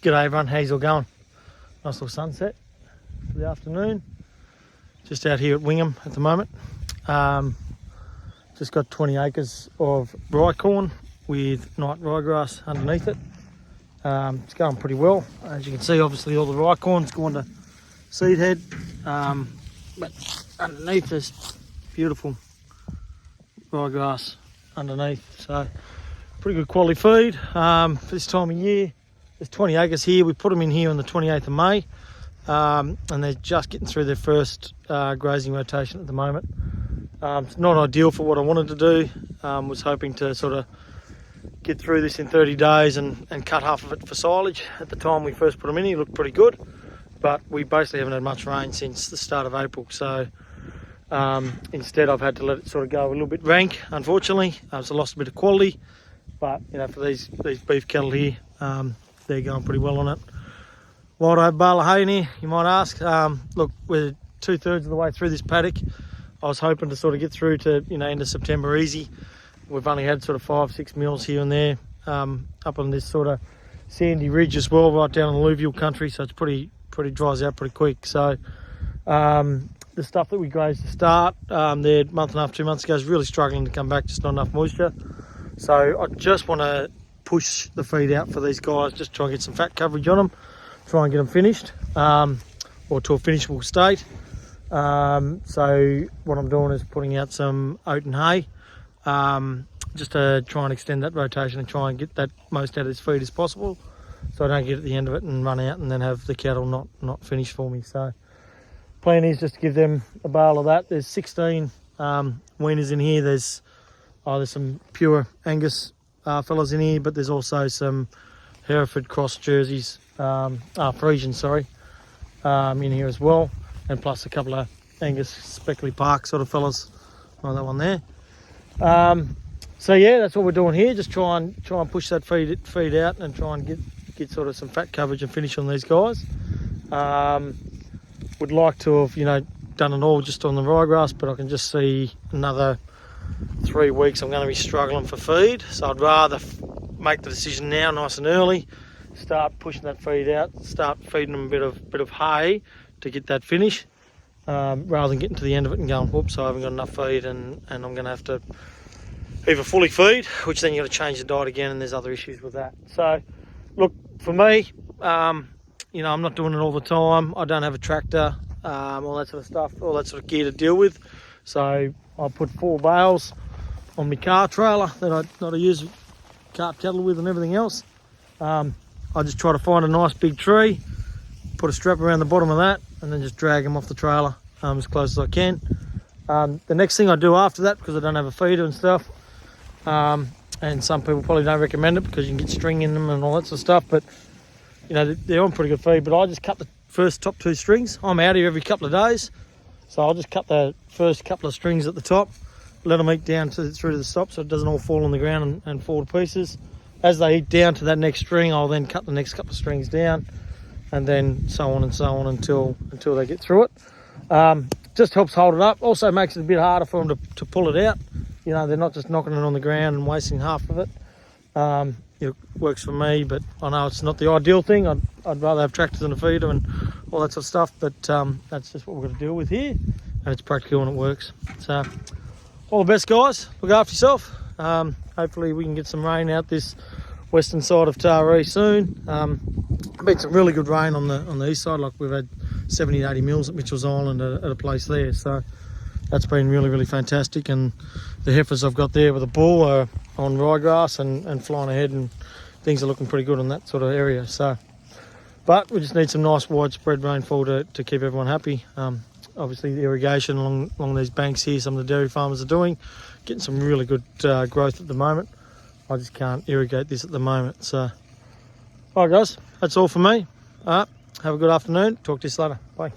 G'day everyone, how's it all going? Nice little sunset for the afternoon. Just out here at Wingham at the moment. Just got 20 acres of rye corn with night ryegrass underneath it. It's going pretty well. As you can see, obviously all the rye corn's gone to seed head. But underneath there's beautiful ryegrass underneath. So pretty good quality feed for this time of year. There's 20 acres here. We put them in here on the 28th of May, and they're just getting through their first grazing rotation at the moment. It's not ideal for what I wanted to do. Was hoping to sort of get through this in 30 days and cut half of it for silage. At the time we first put them in, it looked pretty good, but we basically haven't had much rain since the start of April. So instead I've had to let it sort of go a little bit rank, unfortunately. So I lost a bit of quality, but you know, for these beef cattle here, they're going pretty well on it. Why do I have a bale of hay in here, you might ask? Look, we're 2/3 of the way through this paddock. I was hoping to sort of get through to, you know, end of September easy. We've only had sort of 5-6 meals here and there, up on this sort of sandy ridge as well, right down in alluvial country, so it's pretty dries out pretty quick. So the stuff that we grazed to start there a month and a half, 2 months ago is really struggling to come back, just not enough moisture. So I just want to push the feed out for these guys, just try and get some fat coverage on them, try and get them finished, or to a finishable state. So what I'm doing is putting out some oat and hay, just to try and extend that rotation and try and get that most out of this feed as possible, so I don't get at the end of it and run out and then have the cattle not finished for me. So plan is just to give them a bale of that. There's 16 weaners in here. There's some pure Angus fellas in here, but there's also some Hereford cross jerseys, Friesian, sorry, in here as well, and plus a couple of Angus Speckley Park sort of fellas, like that one there. So yeah, that's what we're doing here. Just try and push that feed out and try and get sort of some fat coverage and finish on these guys. Would like to have, you know, done it all just on the ryegrass, but I can just see another 3 weeks I'm going to be struggling for feed, so I'd rather make the decision now, nice and early, start pushing that feed out, start feeding them a bit of hay to get that finish, rather than getting to the end of it and going, whoops, I haven't got enough feed and I'm going to have to either fully feed, which then you've got to change the diet again, and there's other issues with that. So look, for me, you know, I'm not doing it all the time. I don't have a tractor, all that sort of stuff, all that sort of gear to deal with. So I put 4 bales on my car trailer that I use cart cattle with and everything else. I just try to find a nice big tree, put a strap around the bottom of that, and then just drag them off the trailer as close as I can. The next thing I do after that, because I don't have a feeder and stuff, and some people probably don't recommend it because you can get string in them and all that sort of stuff, but you know, they're on pretty good feed. But I just cut the first top 2 strings. I'm out here every couple of days, so I'll just cut the first couple of strings at the top, let them eat down through to the top so it doesn't all fall on the ground and fall to pieces. As they eat down to that next string, I'll then cut the next couple of strings down, and then so on until they get through it. Just helps hold it up. Also makes it a bit harder for them to pull it out. You know, they're not just knocking it on the ground and wasting half of it. It works for me, but I know it's not the ideal thing. I'd rather have tractors and a feeder and all that sort of stuff, but that's just what we're going to deal with here, and it's practical and it works. So all the best, guys. Look after yourself. Hopefully we can get some rain out this western side of Taree soon. Been some really good rain on the east side. Like we've had 70 to 80 mils at Mitchell's Island at a place there, so that's been really fantastic. And the heifers I've got there with the bull are on ryegrass and flying ahead, and things are looking pretty good in that sort of area. So, but we just need some nice widespread rainfall to keep everyone happy. Obviously the irrigation along these banks here, some of the dairy farmers are doing, getting some really good growth at the moment. I just can't irrigate this at the moment. So, all right guys, that's all for me. Have a good afternoon. Talk to you later. Bye.